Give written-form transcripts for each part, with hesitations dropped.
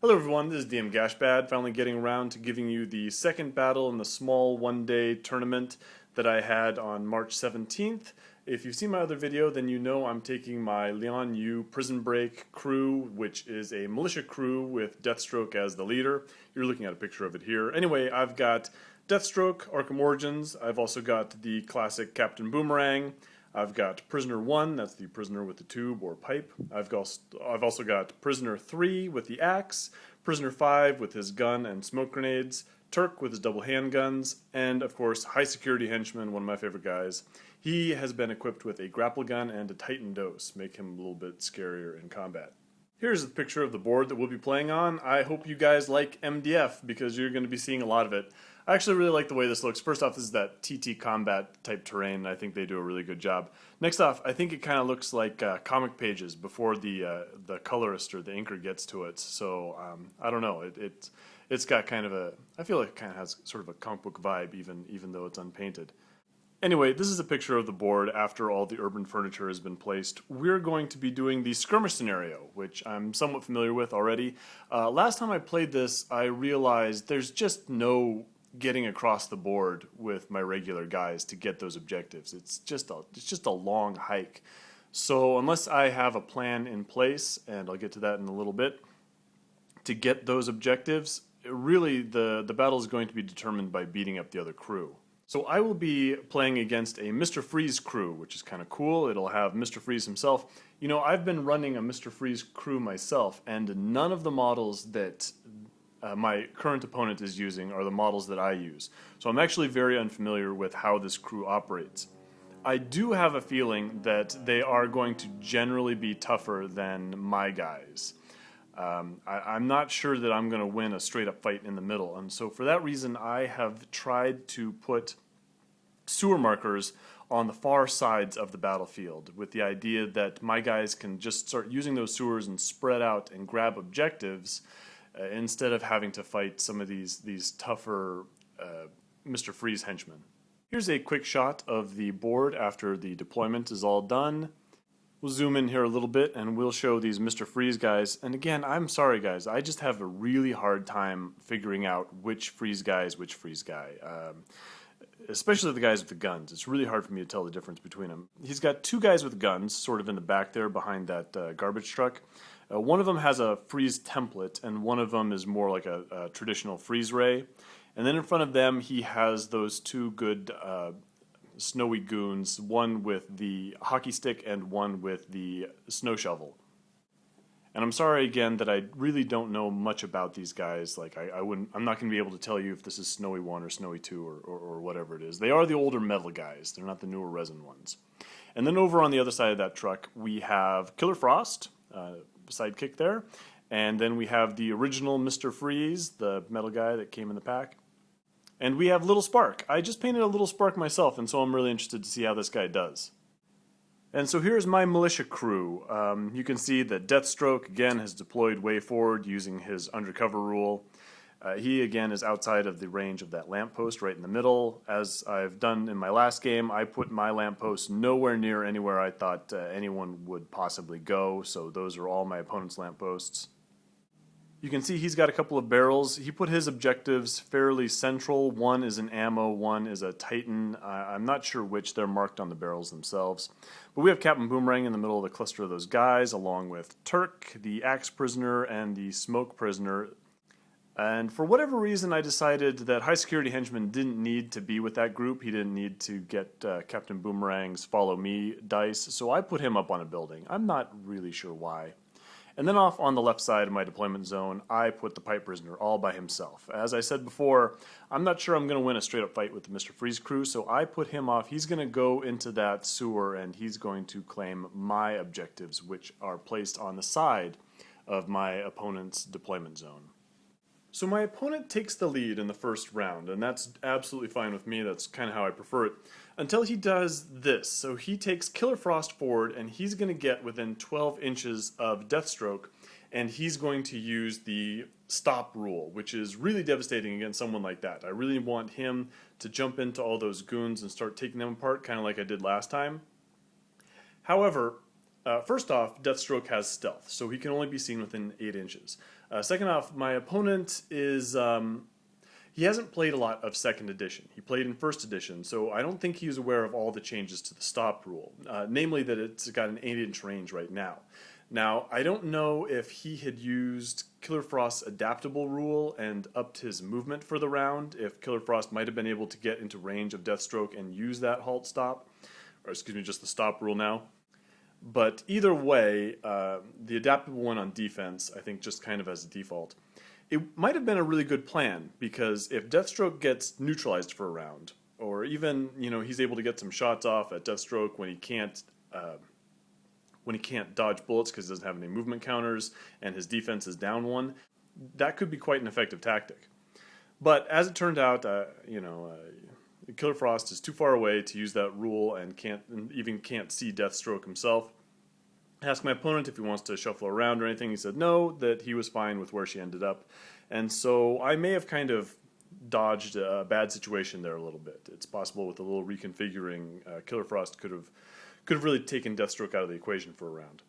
Hello everyone, this is DM Gashbad, finally getting around to giving you the second battle in the small one-day tournament that I had on March 17th. If you've seen my other video, then you know I'm taking my Lian Yu Prison Break crew, which is a militia crew with Deathstroke as the leader. You're looking at a picture of it here. Anyway, I've got Deathstroke, Arkham Origins. I've also got the classic Captain Boomerang. I've got Prisoner 1, that's the prisoner with the tube or pipe. I've also got Prisoner 3 with the axe, Prisoner 5 with his gun and smoke grenades, Turk with his double handguns, and of course High Security Henchman, one of my favorite guys. He has been equipped with a grapple gun and a Titan dose, make him a little bit scarier in combat. Here's a picture of the board that we'll be playing on. I hope you guys like MDF because you're going to be seeing a lot of it. I actually really like the way this looks. First off, this is that TT combat type terrain. I think they do a really good job. Next off, I think it kind of looks like comic pages before the colorist or the inker gets to it. So I don't know. It's got kind of a, I feel like it kind of has sort of a comic book vibe even though it's unpainted. Anyway, this is a picture of the board after all the urban furniture has been placed. We're going to be doing the skirmish scenario, which I'm somewhat familiar with already. Last time I played this, I realized there's just no getting across the board with my regular guys to get those objectives. It's just a long hike. So unless I have a plan in place, and I'll get to that in a little bit, to get those objectives, really the battle is going to be determined by beating up the other crew. So I will be playing against a Mr. Freeze crew, which is kind of cool. It'll have Mr. Freeze himself. You know, I've been running a Mr. Freeze crew myself, and none of the models that my current opponent is using are the models that I use. So I'm actually very unfamiliar with how this crew operates. I do have a feeling that they are going to generally be tougher than my guys. I'm not sure that I'm going to win a straight up fight in the middle, and so for that reason I have tried to put sewer markers on the far sides of the battlefield with the idea that my guys can just start using those sewers and spread out and grab objectives instead of having to fight some of these tougher Mr. Freeze henchmen. Here's a quick shot of the board after the deployment is all done. We'll zoom in here a little bit and we'll show these Mr. Freeze guys. And again, I'm sorry guys, I just have a really hard time figuring out which Freeze guy is which Freeze guy. Especially the guys with the guns. It's really hard for me to tell the difference between them. He's got two guys with guns sort of in the back there behind that garbage truck. One of them has a freeze template and one of them is more like a traditional freeze ray. And then in front of them he has those two good snowy goons, one with the hockey stick and one with the snow shovel. And I'm sorry again that I really don't know much about these guys. Like I'm not going to be able to tell you if this is Snowy 1 or Snowy 2 or whatever it is. They are the older metal guys. They're not the newer resin ones. And then over on the other side of that truck we have Killer Frost, sidekick there. And then we have the original Mr. Freeze, the metal guy that came in the pack. And we have Little Spark. I just painted a Little Spark myself, and so I'm really interested to see how this guy does. And so here's my militia crew. You can see that Deathstroke, again, has deployed way forward using his undercover rule. He, again, is outside of the range of that lamppost right in the middle. As I've done in my last game, I put my lamppost nowhere near anywhere I thought anyone would possibly go, so those are all my opponent's lampposts. You can see he's got a couple of barrels. He put his objectives fairly central. One is an ammo, one is a Titan. I'm not sure which. They're marked on the barrels themselves. But we have Captain Boomerang in the middle of the cluster of those guys, along with Turk, the Axe Prisoner, and the Smoke Prisoner. And for whatever reason, I decided that High Security Henchman didn't need to be with that group. He didn't need to get Captain Boomerang's Follow Me dice, so I put him up on a building. I'm not really sure why. And then off on the left side of my deployment zone, I put the Pipe Prisoner all by himself. As I said before, I'm not sure I'm going to win a straight-up fight with the Mr. Freeze crew, so I put him off. He's going to go into that sewer, and he's going to claim my objectives, which are placed on the side of my opponent's deployment zone. So my opponent takes the lead in the first round, and that's absolutely fine with me. That's kind of how I prefer it. Until he does this. So he takes Killer Frost forward, and he's going to get within 12 inches of Deathstroke, and he's going to use the stop rule, which is really devastating against someone like that. I really want him to jump into all those goons and start taking them apart, kind of like I did last time. However, First off, Deathstroke has stealth, so he can only be seen within 8 inches. Second off, my opponent is, he hasn't played a lot of 2nd edition. He played in 1st edition, so I don't think he's aware of all the changes to the stop rule, namely that it's got an 8-inch range right now. Now, I don't know if he had used Killer Frost's adaptable rule and upped his movement for the round, if Killer Frost might have been able to get into range of Deathstroke and use that halt stop, or excuse me, just the stop rule now. But either way, the adaptable one on defense, I think just kind of as a default, it might have been a really good plan, because if Deathstroke gets neutralized for a round, or even, he's able to get some shots off at Deathstroke when he can't dodge bullets because he doesn't have any movement counters and his defense is down 1, that could be quite an effective tactic. But as it turned out, Killer Frost is too far away to use that rule and even can't see Deathstroke himself. I asked my opponent if he wants to shuffle around or anything. He said no, that he was fine with where she ended up. And so I may have kind of dodged a bad situation there a little bit. It's possible with a little reconfiguring, Killer Frost could have really taken Deathstroke out of the equation for a round.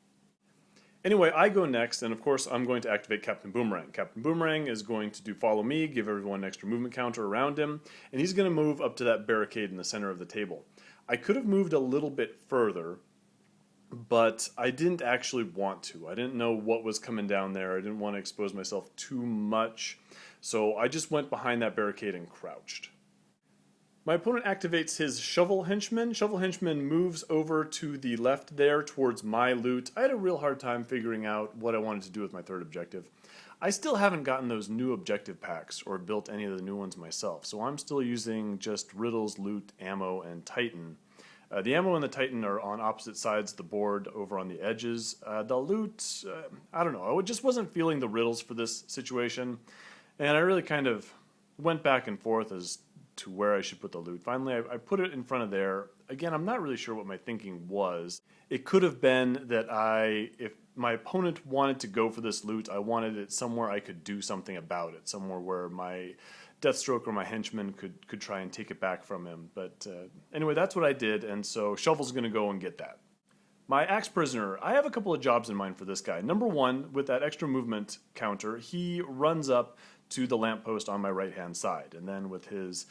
Anyway, I go next, and of course I'm going to activate Captain Boomerang. Captain Boomerang is going to do follow me, give everyone an extra movement counter around him, and he's going to move up to that barricade in the center of the table. I could have moved a little bit further, but I didn't actually want to. I didn't know what was coming down there. I didn't want to expose myself too much, so I just went behind that barricade and crouched. My opponent activates his Shovel Henchman. Shovel Henchman moves over to the left there towards my loot. I had a real hard time figuring out what I wanted to do with my 3rd objective. I still haven't gotten those new objective packs or built any of the new ones myself, so I'm still using just Riddles, Loot, Ammo, and Titan. The Ammo and the Titan are on opposite sides of the board over on the edges. The Loot, I don't know, I just wasn't feeling the Riddles for this situation, and I really kind of went back and forth as to where I should put the loot. Finally, I put it in front of there. Again, I'm not really sure what my thinking was. It could have been that if my opponent wanted to go for this loot, I wanted it somewhere I could do something about it, somewhere where my Deathstroke or my henchman could try and take it back from him. But anyway, that's what I did, and so Shovel's going to go and get that. My Axe Prisoner, I have a couple of jobs in mind for this guy. Number 1, with that extra movement counter, he runs up to the lamppost on my right-hand side, and then with his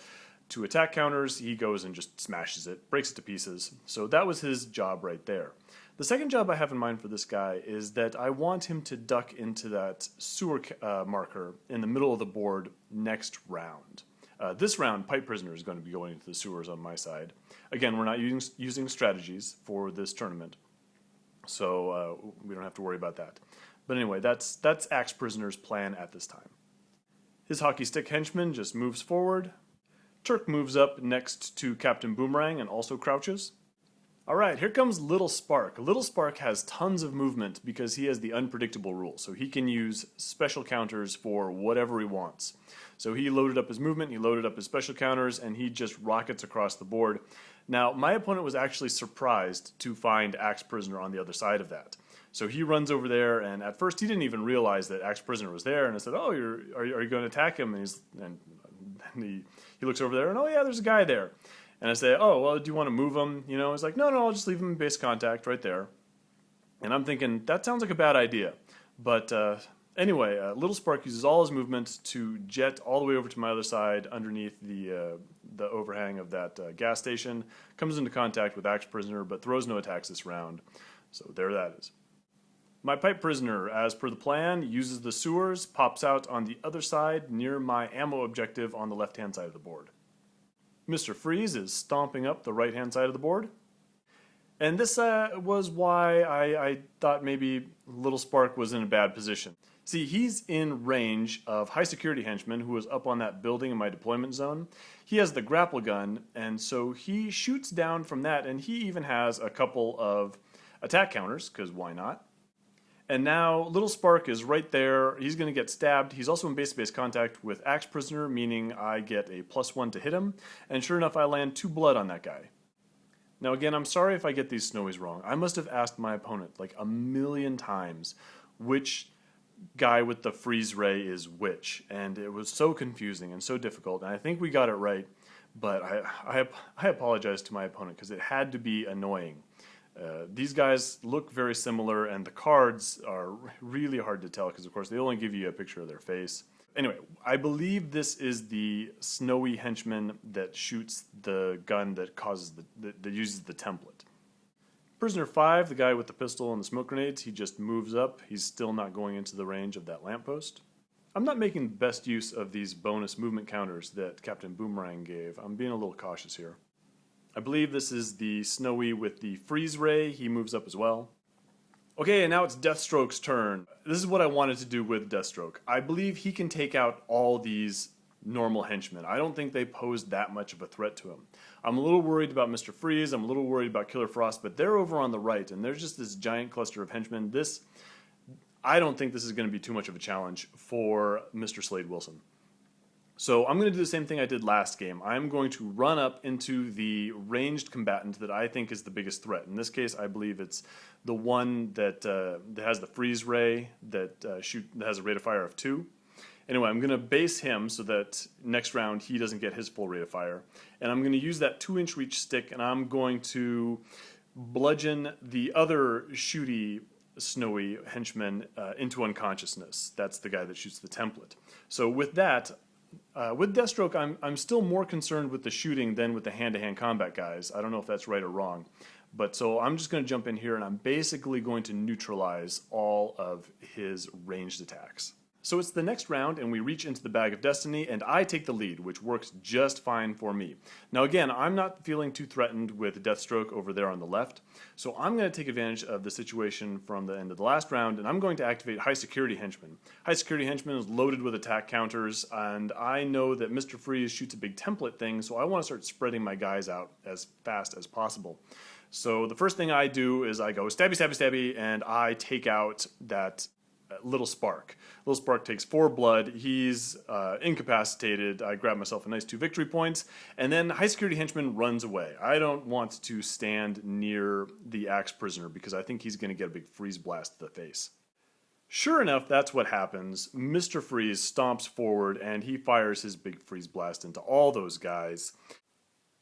2 attack counters, he goes and just smashes it, breaks it to pieces. So that was his job right there. The second job I have in mind for this guy is that I want him to duck into that sewer marker in the middle of the board next round. This round, Pipe Prisoner is going to be going into the sewers on my side. Again, we're not using strategies for this tournament, so we don't have to worry about that. But anyway, that's Axe Prisoner's plan at this time. His hockey stick henchman just moves forward. Turk moves up next to Captain Boomerang and also crouches. Alright, here comes Little Spark. Little Spark has tons of movement because he has the unpredictable rule, so he can use special counters for whatever he wants. So he loaded up his movement, he loaded up his special counters, and he just rockets across the board. Now, my opponent was actually surprised to find Axe Prisoner on the other side of that. So he runs over there, and at first he didn't even realize that Axe Prisoner was there, and I said, oh, are you going to attack him? And he looks over there, and oh yeah, there's a guy there. And I say, oh, well, do you want to move him? He's like, no, I'll just leave him in base contact right there. And I'm thinking, that sounds like a bad idea. But anyway, Little Spark uses all his movement to jet all the way over to my other side underneath the overhang of that gas station, comes into contact with Axe Prisoner, but throws no attacks this round. So there that is. My Pipe Prisoner, as per the plan, uses the sewers, pops out on the other side near my ammo objective on the left-hand side of the board. Mr. Freeze is stomping up the right-hand side of the board. And this was why I thought maybe Little Spark was in a bad position. See, he's in range of High Security Henchman, who was up on that building in my deployment zone. He has the grapple gun, and so he shoots down from that, and he even has a couple of attack counters, because why not? And now Little Spark is right there. He's going to get stabbed. He's also in base-to-base contact with Axe Prisoner, meaning I get a +1 to hit him. And sure enough, I land 2 blood on that guy. Now again, I'm sorry if I get these snowies wrong. I must have asked my opponent like 1,000,000 times which guy with the freeze ray is which. And it was so confusing and so difficult. And I think we got it right. But I apologize to my opponent because it had to be annoying. These guys look very similar, and the cards are really hard to tell because, of course, they only give you a picture of their face. Anyway, I believe this is the snowy henchman that shoots the gun that that uses the template. Prisoner 5, the guy with the pistol and the smoke grenades, he just moves up. He's still not going into the range of that lamppost. I'm not making the best use of these bonus movement counters that Captain Boomerang gave. I'm being a little cautious here. I believe this is the Snowy with the freeze ray. He moves up as well. Okay, and now it's Deathstroke's turn. This is what I wanted to do with Deathstroke. I believe he can take out all these normal henchmen. I don't think they pose that much of a threat to him. I'm a little worried about Mr. Freeze. I'm a little worried about Killer Frost, but they're over on the right, and there's just this giant cluster of henchmen. I don't think this is going to be too much of a challenge for Mr. Slade Wilson. So I'm going to do the same thing I did last game. I'm going to run up into the ranged combatant that I think is the biggest threat. In this case, I believe it's the one that has the freeze ray that has a rate of fire of 2. Anyway, I'm going to base him so that next round he doesn't get his full rate of fire. And I'm going to use that 2-inch reach stick, and I'm going to bludgeon the other shooty Snowy henchman into unconsciousness. That's the guy that shoots the template. So with that, with Deathstroke, I'm still more concerned with the shooting than with the hand-to-hand combat guys. I don't know if that's right or wrong. But so I'm just going to jump in here and I'm basically going to neutralize all of his ranged attacks. So it's the next round and we reach into the Bag of Destiny and I take the lead, which works just fine for me. Now again, I'm not feeling too threatened with Deathstroke over there on the left, so I'm going to take advantage of the situation from the end of the last round and I'm going to activate High Security Henchman. High Security Henchman is loaded with attack counters and I know that Mr. Freeze shoots a big template thing, so I want to start spreading my guys out as fast as possible. So the first thing I do is I go stabby, stabby, stabby, and I take out that Little Spark. Little Spark takes 4 blood. He's incapacitated. I grab myself a nice 2 victory points, and then High Security Henchman runs away. I don't want to stand near the Axe Prisoner because I think he's going to get a big freeze blast to the face. Sure enough, that's what happens. Mr. Freeze stomps forward and he fires his big freeze blast into all those guys.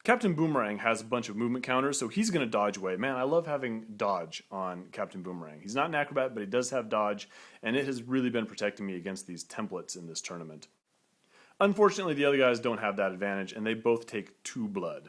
Captain Boomerang has a bunch of movement counters, so he's going to dodge away. Man, I love having dodge on Captain Boomerang. He's not an acrobat, but he does have dodge, and it has really been protecting me against these templates in this tournament. Unfortunately, the other guys don't have that advantage, and they both take 2 blood.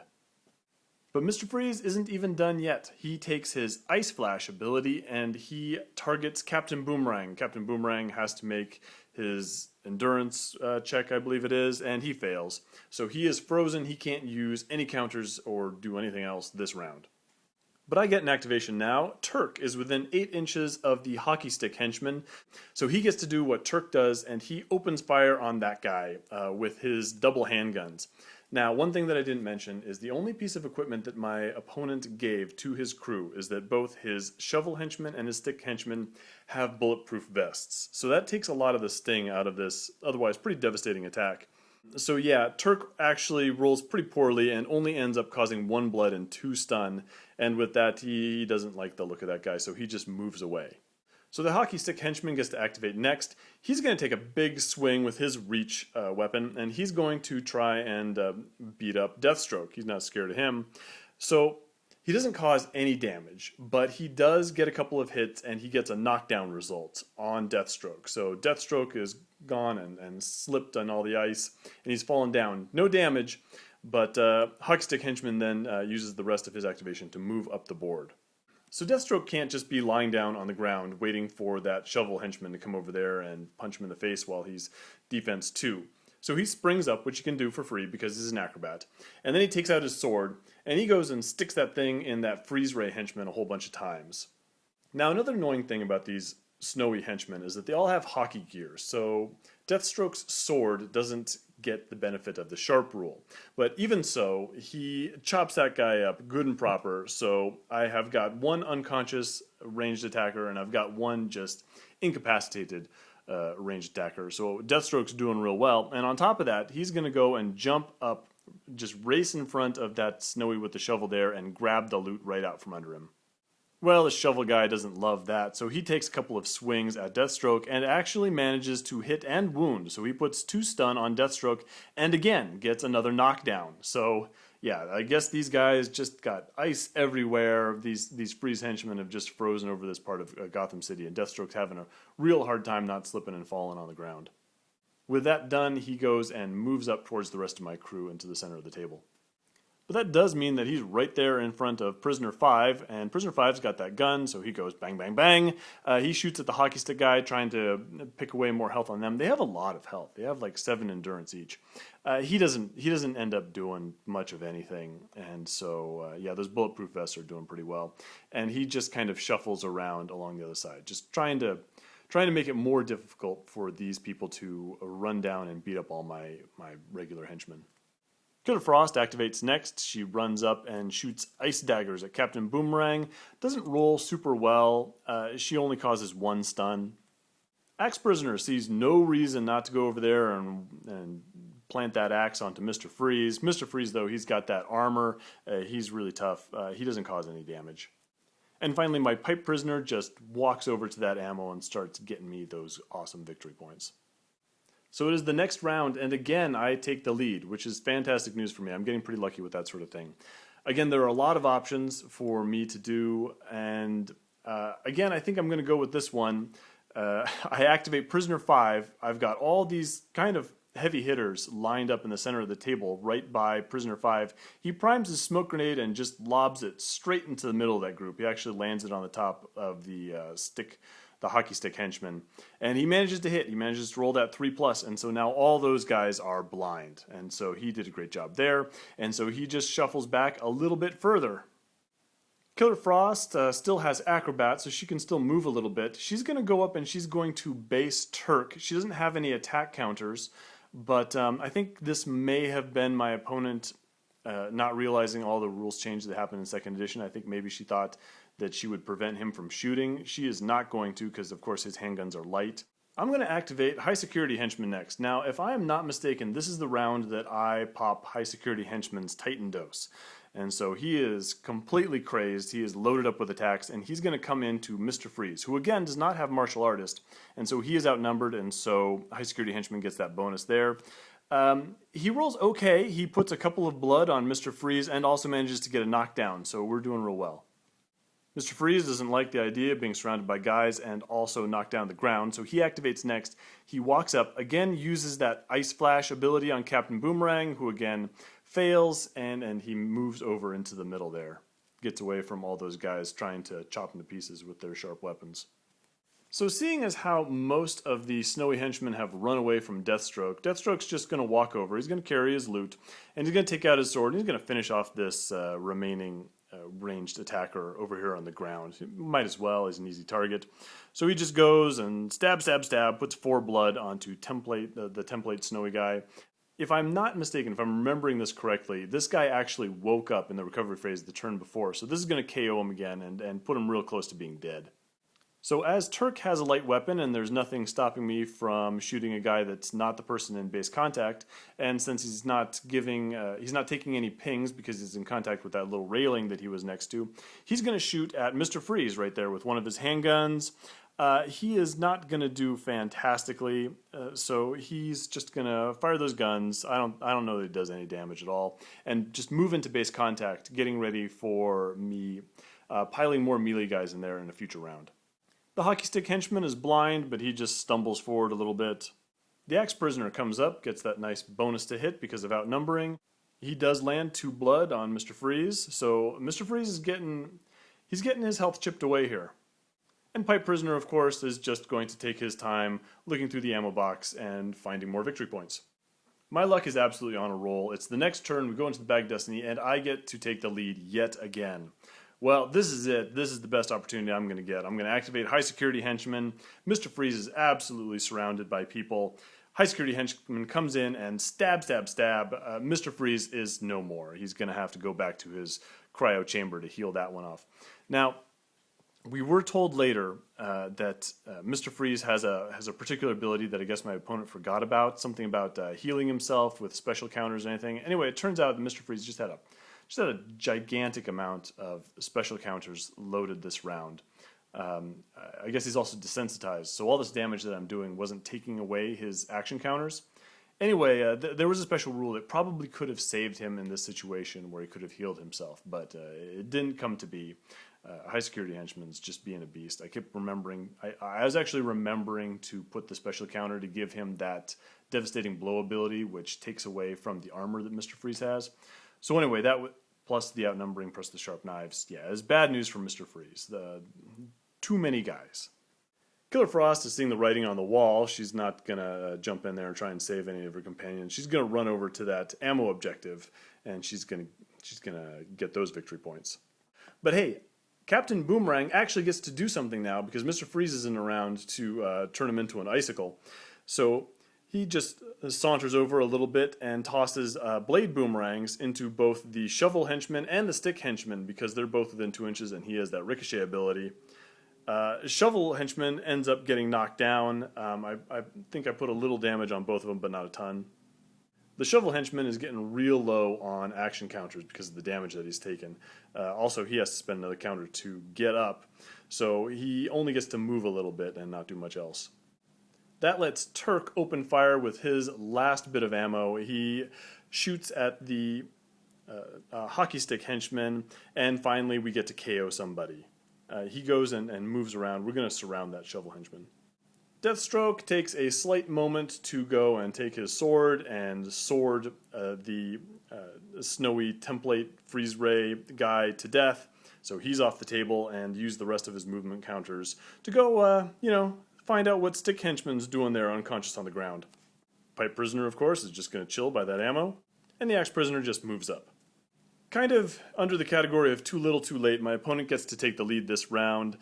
But Mr. Freeze isn't even done yet. He takes his Ice Flash ability, and he targets Captain Boomerang. Captain Boomerang has to make his endurance check, I believe it is, and he fails. So he is frozen. He can't use any counters or do anything else this round. But I get an activation now. Turk is within 8 inches of the hockey stick henchman, so he gets to do what Turk does, and he opens fire on that guy with his double handguns. Now, one thing that I didn't mention is the only piece of equipment that my opponent gave to his crew is that both his shovel henchman and his stick henchman have bulletproof vests. So that takes a lot of the sting out of this otherwise pretty devastating attack. So yeah, Turk actually rolls pretty poorly and only ends up causing 1 blood and 2 stun, and with that he doesn't like the look of that guy, so he just moves away. So the hockey stick henchman gets to activate next. He's going to take a big swing with his reach weapon, and he's going to try and beat up Deathstroke. He's not scared of him. So he doesn't cause any damage, but he does get a couple of hits, and he gets a knockdown result on Deathstroke. So Deathstroke is gone and slipped on all the ice, and he's fallen down. No damage, but hockey stick henchman then uses the rest of his activation to move up the board. So Deathstroke can't just be lying down on the ground waiting for that shovel henchman to come over there and punch him in the face while he's defense 2. So he springs up, which he can do for free because he's an acrobat, and then he takes out his sword and he goes and sticks that thing in that freeze ray henchman a whole bunch of times. Now another annoying thing about these snowy henchmen is that they all have hockey gear, so Deathstroke's sword doesn't get the benefit of the sharp rule. But even so, he chops that guy up good and proper, so I have got 1 unconscious ranged attacker and I've got 1 just incapacitated ranged attacker. So Deathstroke's doing real well, and on top of that, he's going to go and jump up, just race in front of that Snowy with the shovel there and grab the loot right out from under him. Well, the shovel guy doesn't love that, so he takes a couple of swings at Deathstroke and actually manages to hit and wound. So he puts 2 stun on Deathstroke and again gets another knockdown. So Yeah, I guess these guys just got ice everywhere. These Freeze henchmen have just frozen over this part of Gotham City, and Deathstroke's having a real hard time not slipping and falling on the ground. With that done, he goes and moves up towards the rest of my crew into the center of the table. But that does mean that he's right there in front of Prisoner 5, and Prisoner 5's got that gun, so he goes bang, bang, bang. He shoots at the hockey stick guy, trying to pick away more health on them. They have a lot of health. They have like 7 endurance each. He doesn't end up doing much of anything, and so yeah, those bulletproof vests are doing pretty well. And he just kind of shuffles around along the other side, just trying to make it more difficult for these people to run down and beat up all my regular henchmen. Killer Frost activates next. She runs up and shoots ice daggers at Captain Boomerang. Doesn't roll super well. She only causes 1 stun. Axe Prisoner sees no reason not to go over there and plant that axe onto Mr. Freeze. Mr. Freeze, though, he's got that armor. He's really tough. He doesn't cause any damage. And finally, my Pipe Prisoner just walks over to that ammo and starts getting me those awesome victory points. So it is the next round, and again, I take the lead, which is fantastic news for me. I'm getting pretty lucky with that sort of thing. Again, there are a lot of options for me to do, and again, I think I'm going to go with this one. I activate Prisoner 5. I've got all these kind of heavy hitters lined up in the center of the table right by Prisoner 5. He primes his smoke grenade and just lobs it straight into the middle of that group. He actually lands it on the top of the hockey stick henchman, and he manages to hit. He manages to roll that 3+, and so now all those guys are blind, and so he did a great job there, and so he just shuffles back a little bit further. Killer Frost still has Acrobat, so she can still move a little bit. She's going to go up and she's going to base Turk. She doesn't have any attack counters, but I think this may have been my opponent not realizing all the rules changes that happened in 2nd edition. I think maybe she thought that she would prevent him from shooting. She is not going to, because of course his handguns are light. I'm going to activate High Security Henchman next. Now, if I am not mistaken, this is the round that I pop High Security Henchman's Titan Dose. And so he is completely crazed, he is loaded up with attacks, and he's going to come into Mr. Freeze, who again does not have Martial Artist, and so he is outnumbered, and so High Security Henchman gets that bonus there. He rolls okay, he puts a couple of blood on Mr. Freeze and also manages to get a knockdown, so we're doing real well. Mr. Freeze doesn't like the idea of being surrounded by guys and also knocked down to the ground, so he activates next. He walks up, again uses that Ice Flash ability on Captain Boomerang, who again fails, and he moves over into the middle there. Gets away from all those guys trying to chop him to pieces with their sharp weapons. So seeing as how most of the snowy henchmen have run away from Deathstroke, Deathstroke's just going to walk over, he's going to carry his loot, and he's going to take out his sword, and he's going to finish off this remaining ranged attacker over here on the ground. He might as well, he's an easy target. So he just goes and stab, stab, stab, puts 4 blood onto the template snowy guy. If I'm not mistaken, if I'm remembering this correctly, this guy actually woke up in the recovery phase the turn before, so this is going to KO him again and put him real close to being dead. So as Turk has a light weapon and there's nothing stopping me from shooting a guy that's not the person in base contact, and since he's not taking any pings because he's in contact with that little railing that he was next to, he's going to shoot at Mr. Freeze right there with one of his handguns. He is not going to do fantastically, so he's just going to fire those guns. I don't know that he does any damage at all, and just move into base contact, getting ready for me piling more melee guys in there in a future round. The hockey stick henchman is blind, but he just stumbles forward a little bit. The axe prisoner comes up, gets that nice bonus to hit because of outnumbering. He does land 2 blood on Mr. Freeze, so Mr. Freeze is getting his health chipped away here. And Pipe Prisoner, of course, is just going to take his time looking through the ammo box and finding more victory points. My luck is absolutely on a roll. It's the next turn, we go into the Bag of Destiny, and I get to take the lead yet again. Well, this is it. This is the best opportunity I'm going to get. I'm going to activate High Security Henchman. Mr. Freeze is absolutely surrounded by people. High Security Henchman comes in and stab, stab, stab. Mr. Freeze is no more. He's going to have to go back to his cryo chamber to heal that one off. Now, we were told later that Mr. Freeze has a particular ability that I guess my opponent forgot about, something about healing himself with special counters or anything. Anyway, it turns out that Mr. Freeze just had a gigantic amount of special counters loaded this round. I guess he's also desensitized, so all this damage that I'm doing wasn't taking away his action counters, Anyway, there was a special rule that probably could have saved him in this situation where he could have healed himself, but it didn't come to be. High security henchman's just being a beast. I kept remembering, I was actually remembering to put the special counter to give him that devastating blow ability, which takes away from the armor that Mr. Freeze has. So anyway, that plus the outnumbering, plus the sharp knives. Yeah, it's bad news for Mr. Freeze. Too many guys. Killer Frost is seeing the writing on the wall. She's not going to jump in there and try and save any of her companions. She's going to run over to that ammo objective, and she's going to get those victory points. But hey, Captain Boomerang actually gets to do something now because Mr. Freeze isn't around to turn him into an icicle. So he just saunters over a little bit and tosses blade boomerangs into both the shovel henchman and the stick henchman because they're both within 2 inches and he has that ricochet ability. Shovel henchman ends up getting knocked down. I think I put a little damage on both of them, but not a ton. The shovel henchman is getting real low on action counters because of the damage that he's taken. Also, he has to spend another counter to get up, so he only gets to move a little bit and not do much else. That lets Turk open fire with his last bit of ammo. He shoots at the hockey stick henchman, and finally we get to KO somebody. He goes and moves around. We're going to surround that shovel henchman. Deathstroke takes a slight moment to go and take his sword and sword the snowy template freeze ray guy to death. So he's off the table and use the rest of his movement counters to go, find out what stick henchman's doing there unconscious on the ground. Pipe prisoner, of course, is just going to chill by that ammo. And the axe prisoner just moves up. Kind of under the category of too little too late, my opponent gets to take the lead this round.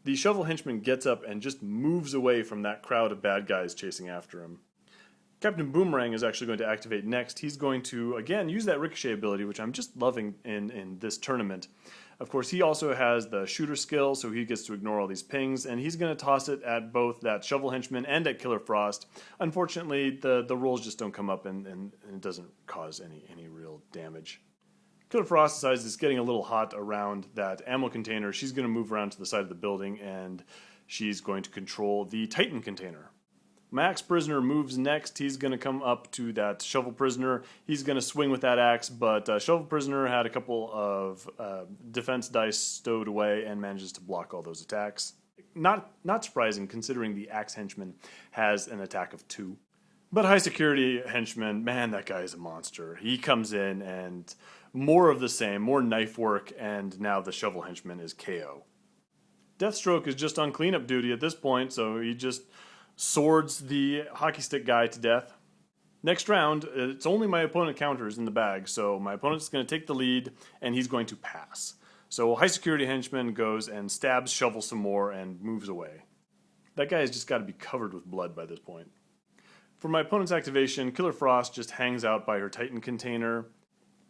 The shovel henchman gets up and just moves away from that crowd of bad guys chasing after him. Captain Boomerang is actually going to activate next. He's going to, again, use that ricochet ability, which I'm just loving in this tournament. Of course, he also has the shooter skill, so he gets to ignore all these pings, and he's going to toss it at both that shovel henchman and at Killer Frost. Unfortunately, the rolls just don't come up, and it doesn't cause any real damage. Killer Frost decides it's getting a little hot around that ammo container. She's going to move around to the side of the building, and she's going to control the Titan container. My axe prisoner moves next. He's going to come up to that shovel prisoner. He's going to swing with that axe, but shovel prisoner had a couple of defense dice stowed away and manages to block all those attacks. Not surprising considering the axe henchman has an attack of 2. But high security henchman, man, that guy is a monster. He comes in and more of the same, more knife work, and now the shovel henchman is KO. Deathstroke is just on cleanup duty at this point, so he just swords the hockey stick guy to death. Next round, it's only my opponent counters in the bag, so my opponent's going to take the lead, and he's going to pass. So high security henchman goes and stabs Shovel some more and moves away. That guy has just got to be covered with blood by this point. For my opponent's activation, Killer Frost just hangs out by her Titan container,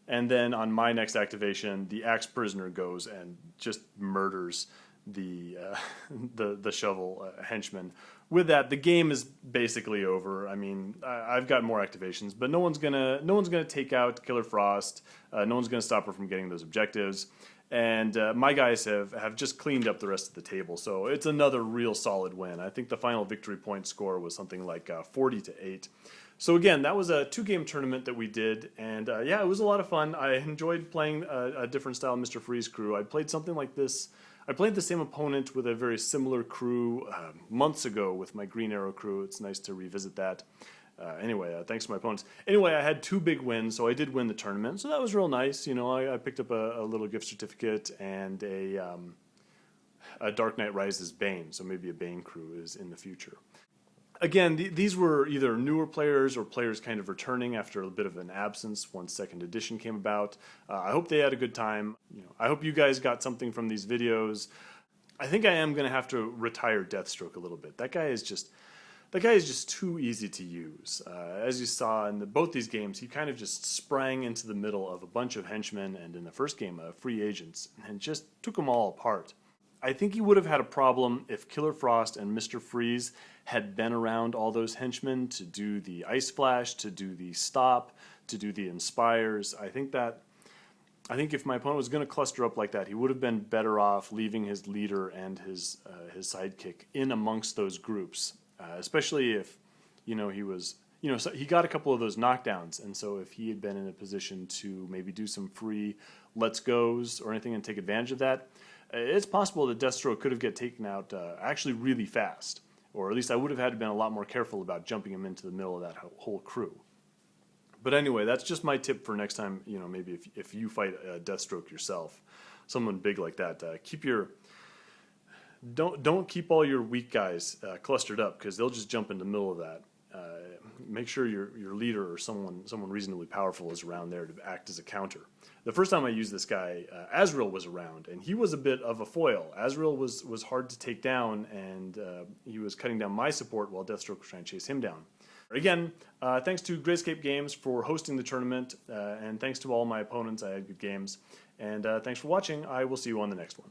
and then on my next activation, the axe prisoner goes and just murders the shovel henchman. With that, the game is basically over. I mean, I've got more activations, but no one's gonna take out Killer Frost. No one's gonna stop her from getting those objectives. And my guys have just cleaned up the rest of the table, so it's another real solid win. I think the final victory point score was something like 40-8. So again, that was a 2-game tournament that we did, and yeah, it was a lot of fun. I enjoyed playing a different style Mr. Freeze crew. I played something like this. I played the same opponent with a very similar crew months ago with my Green Arrow crew. It's nice to revisit that. Anyway, thanks to my opponents. Anyway, I had 2 big wins, so I did win the tournament. So that was real nice. You know, I picked up a little gift certificate and a Dark Knight Rises Bane. So maybe a Bane crew is in the future. Again, these were either newer players or players kind of returning after a bit of an absence once 2nd edition came about. I hope they had a good time. You know, I hope you guys got something from these videos. I think I am going to have to retire Deathstroke a little bit. That guy is just too easy to use. As you saw in both these games, he kind of just sprang into the middle of a bunch of henchmen, and in the first game, free agents, and just took them all apart. I think he would have had a problem if Killer Frost and Mr. Freeze had been around all those henchmen to do the Ice Flash, to do the Stop, to do the Inspires. I think if my opponent was going to cluster up like that, he would have been better off leaving his leader and his sidekick in amongst those groups. Especially if, you know, he was so he got a couple of those knockdowns, and so if he had been in a position to maybe do some free let's goes or anything and take advantage of that, it's possible that Deathstroke could have get taken out actually really fast, or at least I would have had to been a lot more careful about jumping him into the middle of that whole crew. But anyway, that's just my tip for next time. Maybe if you fight Deathstroke yourself, someone big like that, don't keep all your weak guys clustered up, because they'll just jump in the middle of that. Make sure your leader or someone reasonably powerful is around there to act as a counter. The first time I used this guy, Azrael was around, and he was a bit of a foil. Azrael was hard to take down, and he was cutting down my support while Deathstroke was trying to chase him down. Again, thanks to Grayscape Games for hosting the tournament, and thanks to all my opponents. I had good games. And thanks for watching. I will see you on the next one.